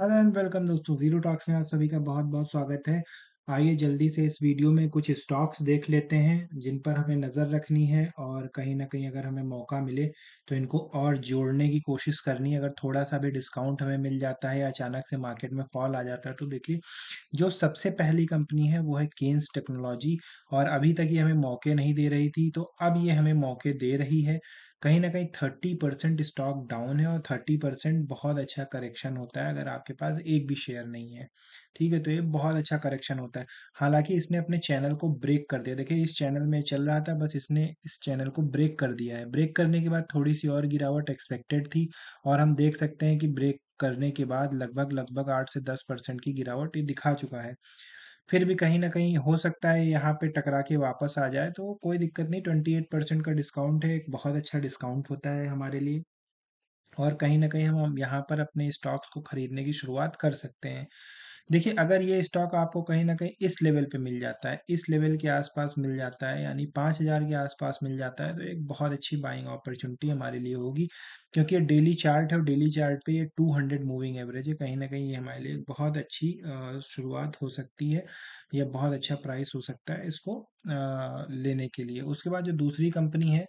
Hello and welcome दोस्तों, zero talks में आप सभी का बहुत बहुत स्वागत है। आइए जल्दी से इस वीडियो में कुछ स्टॉक्स देख लेते हैं जिन पर हमें नज़र रखनी है और कहीं ना कहीं अगर हमें मौका मिले तो इनको और जोड़ने की कोशिश करनी है। अगर थोड़ा सा भी डिस्काउंट हमें मिल जाता है या अचानक से मार्केट में फॉल आ जाता है तो देखिए, जो सबसे पहली कंपनी है वो है केन्स टेक्नोलॉजी। और अभी तक ये हमें मौके नहीं दे रही थी, तो अब ये हमें मौके दे रही है। कहीं ना कहीं 30% स्टॉक डाउन है और 30% बहुत अच्छा करेक्शन होता है अगर आपके पास एक भी शेयर नहीं है। ठीक है, तो ये बहुत अच्छा करेक्शन होता है। हालांकि इसने अपने चैनल को ब्रेक कर दिया। देखिए, इस चैनल में चल रहा था, बस इसने इस चैनल को ब्रेक कर दिया है। ब्रेक करने के बाद थोड़ी सी और गिरावट एक्सपेक्टेड थी, और हम देख सकते हैं कि ब्रेक करने के बाद लगभग लगभग 8 से 10% की गिरावट ये दिखा चुका है। फिर भी कहीं न कहीं हो सकता है यहाँ पे टकरा के वापस आ जाए, तो कोई दिक्कत नहीं। 28% का डिस्काउंट है, एक बहुत अच्छा डिस्काउंट होता है हमारे लिए। और कहीं न कहीं हम यहाँ पर अपने स्टॉक्स को खरीदने की शुरुआत कर सकते हैं। देखिए, अगर ये स्टॉक आपको कहीं न कहीं इस लेवल पे मिल जाता है, इस लेवल के आस-पास मिल जाता है, यानी 5000 के आस-पास मिल जाता है, तो एक बहुत अच्छी बाइंग अपॉर्च्युनिटी हमारे लिए होगी। क्योंकि ये डेली चार्ट है और डेली चार्ट पे ये 200 मूविंग एवरेज है। कहीं न कहीं ये हमारे लिए बहुत अच्छी शुरुआत हो सकती है, या बहुत अच्छा प्राइस हो सकता है इसको लेने के लिए। उसके बाद जो दूसरी कंपनी है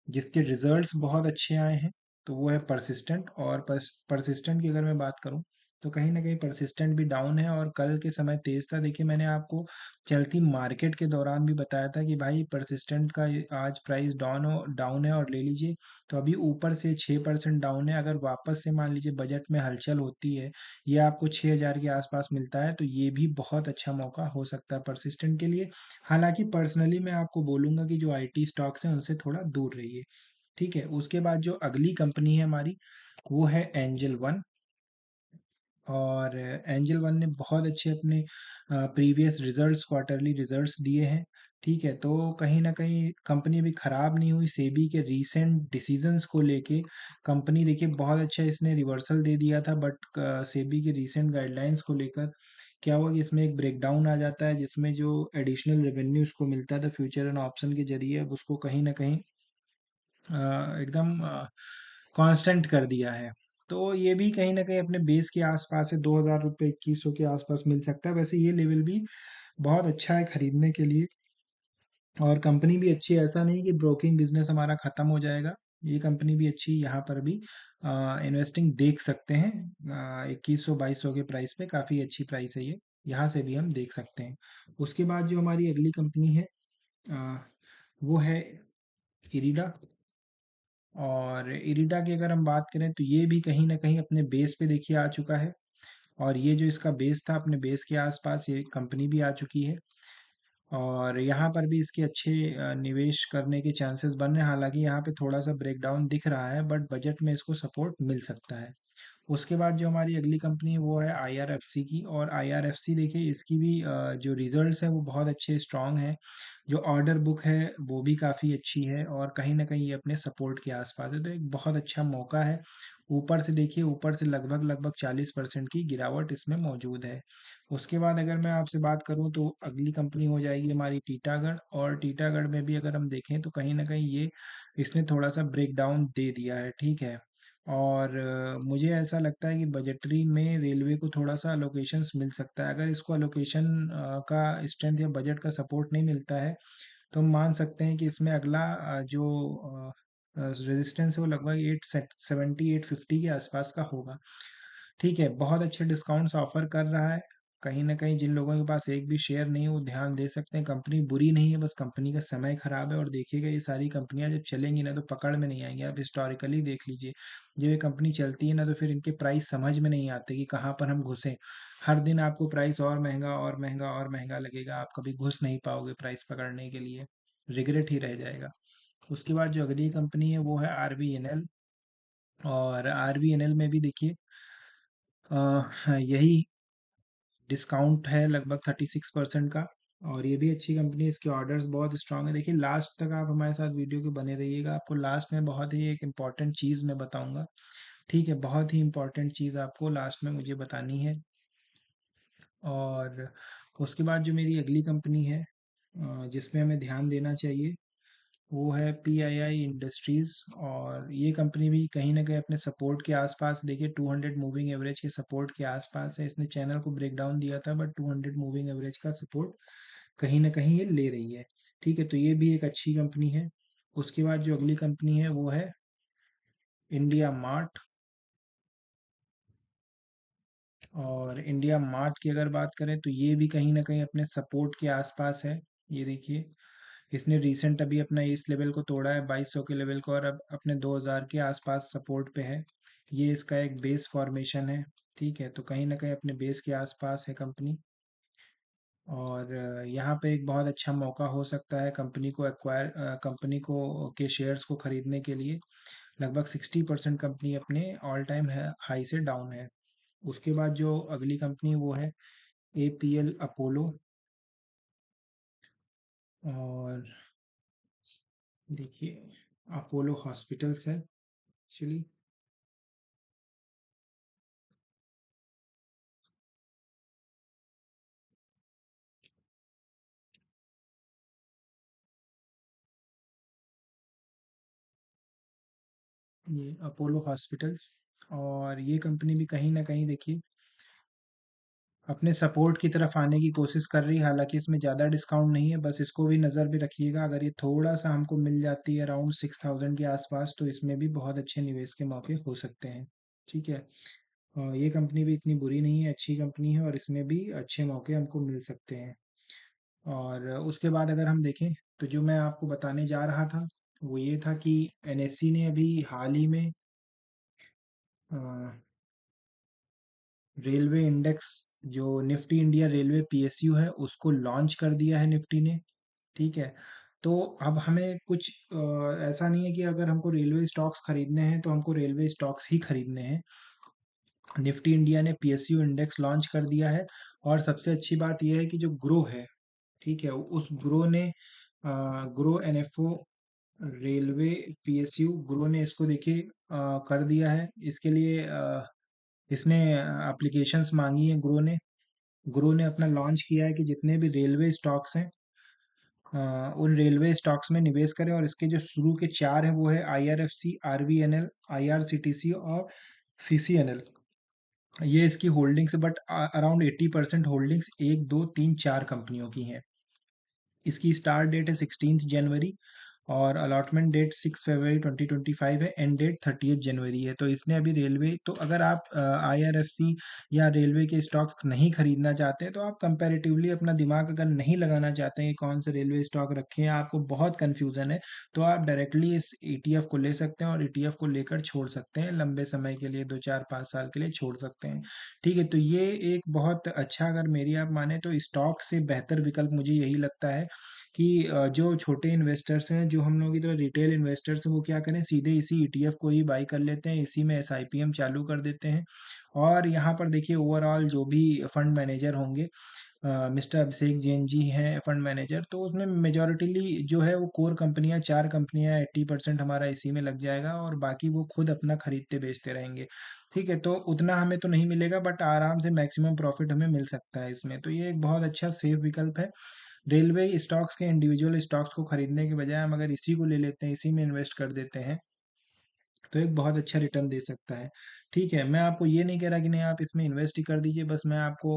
जिसके रिजल्ट्स बहुत अच्छे आए हैं, तो वो है परसिस्टेंट। और परसिस्टेंट की अगर मैं बात करूं तो कहीं ना कहीं परसिस्टेंट भी डाउन है और कल के समय तेज था। देखिए, मैंने आपको चलती मार्केट के दौरान भी बताया था कि भाई परसिस्टेंट का आज प्राइस डाउन है और ले लीजिए। तो अभी ऊपर से 6% डाउन है। अगर वापस से मान लीजिए बजट में हलचल होती है, ये आपको 6000 के आसपास मिलता है, तो ये भी बहुत अच्छा मौका हो सकता है परसिस्टेंट के लिए। हालाँकि पर्सनली मैं आपको बोलूँगा कि जो आईटी स्टॉक्स हैं उनसे थोड़ा दूर रहिए। ठीक है? उसके बाद जो अगली कंपनी है हमारी, वो है एंजल वन। और एंजल वन ने बहुत अच्छे अपने प्रीवियस रिजल्ट्स, क्वार्टरली रिजल्ट्स दिए हैं। ठीक है, तो कहीं ना कहीं कंपनी अभी खराब नहीं हुई। सेबी के रीसेंट डिसीजंस को लेके कंपनी, देखिए, बहुत अच्छा इसने रिवर्सल दे दिया था, बट सेबी के रीसेंट गाइडलाइंस को लेकर क्या हुआ कि इसमें एक ब्रेकडाउन आ जाता है, जिसमें जो एडिशनल रेवेन्यू उसको मिलता था फ्यूचर एंड ऑप्शन के जरिए, अब उसको कहीं ना कहीं एकदम कांस्टेंट कर दिया है। तो ये भी कहीं न कहीं अपने बेस के आस-पास है, 2000 रुपए 2100 के आस-पास मिल सकता है। वैसे ये लेवल भी बहुत अच्छा है खरीदने के लिए, और कंपनी भी अच्छी है। ऐसा नहीं कि ब्रोकिंग बिज़नेस हमारा खत्म हो जाएगा। ये कंपनी भी अच्छी, यहाँ पर भी इन्वेस्टिंग देख सकते हैं। 2100-2200 के प्राइस पे काफ़ी अच्छी प्राइस है ये, यहाँ से भी हम देख सकते हैं। उसके बाद जो हमारी अगली कंपनी है अ, वो है इरिडा। और इरिडा की अगर हम बात करें तो ये भी कहीं न कहीं अपने बेस पे देखिए आ चुका है। और ये जो इसका बेस था, अपने बेस के आस-पास ये कंपनी भी आ चुकी है। और यहाँ पर भी इसके अच्छे निवेश करने के चांसेस बन रहे हैं। हालाँकि यहाँ पे थोड़ा-सा ब्रेकडाउन दिख रहा है, बट बजट में इसको सपोर्ट मिल सकता है। उसके बाद जो हमारी अगली कंपनी है वो है आईआरएफसी की। और आईआरएफसी देखिए, इसकी भी जो रिजल्ट्स हैं वो बहुत अच्छे स्ट्रॉन्ग हैं। जो ऑर्डर बुक है वो भी काफ़ी अच्छी है, और कहीं न कहीं ये अपने सपोर्ट के आस-पास है, तो एक बहुत अच्छा मौका है। ऊपर से देखिए, ऊपर से लगभग लगभग 40% की गिरावट इसमें मौजूद है। उसके बाद अगर मैं आपसे बात करूँ तो अगली कंपनी हो जाएगी हमारी टीटागढ़। और टीटागढ़ में भी अगर हम देखें तो कहीं न कहीं ये इसने थोड़ा-सा ब्रेकडाउन दे दिया है, ठीक है? और मुझे ऐसा लगता है कि बजटरी में रेलवे को थोड़ा-सा अलोकेशंस मिल सकता है। अगर इसको अलोकेशन का स्ट्रेंथ या बजट का सपोर्ट नहीं मिलता है, तो हम मान सकते हैं कि इसमें अगला जो रेजिस्टेंस है वो लगभग 870 850 के आसपास का होगा। ठीक है, बहुत अच्छे डिस्काउंट्स ऑफ़र कर रहा है। कहीं न कहीं जिन लोगों के पास एक भी शेयर नहीं है वो ध्यान दे सकते हैं। कंपनी बुरी नहीं है, बस कंपनी का समय खराब है। और देखिएगा, ये सारी कंपनियाँ जब चलेंगी ना तो पकड़ में नहीं आएँगी। आप हिस्टोरिकली देख लीजिए, जब ये कंपनी चलती है ना तो फिर इनके प्राइस समझ में नहीं आते कि कहाँ पर हम घुसें। हर दिन आपको प्राइस और महँगा और महँगा और महँगा लगेगा, आप कभी घुस नहीं पाओगे प्राइस पकड़ने के लिए, रिग्रेट ही रह जाएगा। उसके बाद जो अगली कंपनी है वो है आरबीएनएल। और आरबीएनएल में भी देखिए यही डिस्काउंट है लगभग 36% का। और ये भी अच्छी कंपनी है, इसके ऑर्डर्स बहुत स्ट्रांग है। देखिए, लास्ट तक आप हमारे साथ वीडियो के बने रहिएगा, आपको लास्ट में बहुत ही एक इम्पॉर्टेंट चीज़ मैं बताऊंगा। ठीक है, बहुत ही इम्पॉर्टेंट चीज़ आपको लास्ट में मुझे बतानी है। और उसके बाद जो मेरी अगली कंपनी है जिसमें हमें ध्यान देना चाहिए, वो है PII इंडस्ट्रीज़। और ये कंपनी भी कहीं न कहीं अपने सपोर्ट के आसपास, देखिए 200 मूविंग एवरेज के सपोर्ट के आसपास है। इसने चैनल को ब्रेकडाउन दिया था, बट 200 मूविंग एवरेज का सपोर्ट कहीं न कहीं ये ले रही है। ठीक है, तो ये भी एक अच्छी कंपनी है। उसके बाद जो अगली कंपनी है वो है इंडिया मार्ट। और इंडिया मार्ट की अगर बात करें तो ये भी कहीं न कहीं अपने सपोर्ट के आसपास है। ये देखिए, इसने रिसेंट अभी अपना इस लेवल को तोड़ा है 2200 के लेवल को, और अब अपने 2000 के आसपास सपोर्ट पे है। ये इसका एक बेस फॉर्मेशन है। ठीक है, तो कहीं ना कहीं अपने बेस के आसपास है कंपनी। और यहाँ पे एक बहुत अच्छा मौका हो सकता है कंपनी को एक्वायर, कंपनी को के शेयर्स को खरीदने के लिए। लगभग 60% कंपनी अपने ऑल टाइम हाई से डाउन है। उसके बाद जो अगली कंपनी वो है APL अपोलो। और देखिए, अपोलो हॉस्पिटल्स है एक्चुअली। ये अपोलो हॉस्पिटल्स। और ये कंपनी भी कहीं ना कहीं देखिए अपने सपोर्ट की तरफ आने की कोशिश कर रही है। हालांकि इसमें ज़्यादा डिस्काउंट नहीं है, बस इसको भी नज़र में रखिएगा। अगर ये थोड़ा सा हमको मिल जाती है अराउंड 6000 के आसपास, तो इसमें भी बहुत अच्छे निवेश के मौके हो सकते हैं। ठीक है, और ये कंपनी भी इतनी बुरी नहीं है, अच्छी कंपनी है, और इसमें भी अच्छे मौके हमको मिल सकते हैं। और उसके बाद अगर हम देखें तो जो मैं आपको बताने जा रहा था वो ये था कि NSE ने अभी हाल ही में अ, रेलवे इंडेक्स, जो निफ्टी इंडिया रेलवे PSU है, उसको लॉन्च कर दिया है निफ्टी ने। ठीक है, तो अब हमें कुछ ऐसा नहीं है कि अगर हमको रेलवे स्टॉक्स खरीदने हैं तो हमको रेलवे स्टॉक्स ही खरीदने हैं। निफ्टी इंडिया ने PSU इंडेक्स लॉन्च कर दिया है। और सबसे अच्छी बात यह है कि जो ग्रो है, ठीक है, उस ग्रो ने grow NFO railway PSU grow ने इसको देखिए कर दिया है। इसके लिए इसने एप्लीकेशंस मांगी है ग्रो ने अपना लॉन्च किया है कि जितने भी रेलवे स्टॉक्स हैं उन रेलवे स्टॉक्स में निवेश करें। और इसके जो शुरू के चार हैं वो है IRFC, RVNL, IRCTC और CCNL। ये इसकी होल्डिंग्स, बट अराउंड 80% होल्डिंग्स एक दो तीन चार कंपनियों की हैं। इसकी स्टार्ट डेट है 16 जनवरी, और अलॉटमेंट डेट 6 फरवरी 2025 है। एंड डेट 30 जनवरी है। तो इसने अभी रेलवे, तो अगर आप IRFC या रेलवे के स्टॉक्स नहीं खरीदना चाहते हैं, तो आप कंपैरेटिवली अपना दिमाग अगर नहीं लगाना चाहते हैं कि कौन से रेलवे स्टॉक रखें, आपको बहुत कन्फ्यूज़न है, तो आप डायरेक्टली इस ETF को ले सकते हैं और ETF को लेकर छोड़ सकते हैं लंबे समय के लिए, 2 4 5 साल के लिए छोड़ सकते हैं। ठीक है, तो ये एक बहुत अच्छा, अगर मेरी आप माने तो स्टॉक से बेहतर विकल्प मुझे यही लगता है कि जो छोटे इन्वेस्टर्स हैं, जो हम लोगों की तरह रिटेल इन्वेस्टर्स हैं, वो क्या करें, सीधे इसी ETF को ही बाई कर लेते हैं, इसी में SIPM चालू कर देते हैं। और यहाँ पर देखिए ओवरऑल जो भी फंड मैनेजर होंगे, मिस्टर अभिषेक जैन जी हैं फंड मैनेजर, तो उसमें मेजॉरिटीली जो है वो कोर कंपनियां, चार कंपनियां, 80% हमारा इसी में लग जाएगा, और बाकी वो खुद अपना खरीदते बेचते रहेंगे। ठीक है, तो उतना हमें तो नहीं मिलेगा, बट आराम से मैक्सिमम प्रॉफिट हमें मिल सकता है इसमें। तो ये एक बहुत अच्छा सेफ विकल्प है। रेलवे स्टॉक्स के इंडिविजुअल स्टॉक्स को खरीदने के बजाय हम अगर इसी को ले लेते हैं, इसी में इन्वेस्ट कर देते हैं, तो एक बहुत अच्छा रिटर्न दे सकता है। ठीक है, मैं आपको ये नहीं कह रहा कि नहीं आप इसमें इन्वेस्ट ही कर दीजिए, बस मैं आपको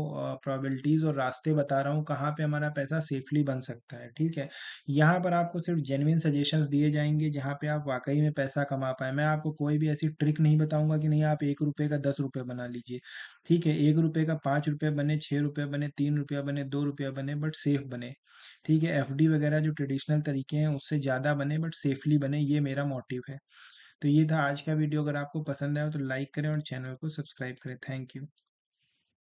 प्रोबेबिलिटीज़ और रास्ते बता रहा हूँ कहाँ पे हमारा पैसा सेफली बन सकता है। ठीक है, यहाँ पर आपको सिर्फ जेन्युइन सजेशंस दिए जाएंगे जहाँ पे आप वाकई में पैसा कमा पाए। मैं आपको कोई भी ऐसी ट्रिक नहीं बताऊंगा कि नहीं आप 1 रुपये का 10 रुपये बना लीजिए। ठीक है, 1 रुपये का 5 रुपये बने, 6 रुपये बने, 3 रुपया बने, 2 रुपया बने, बट सेफ बने। ठीक है, FD वगैरह जो ट्रेडिशनल तरीके हैं उससे ज़्यादा बने, बट सेफली बने, ये मेरा मोटिव है। तो ये था आज का वीडियो। अगर आपको पसंद आया हो तो लाइक करें और चैनल को सब्सक्राइब करें। Thank you.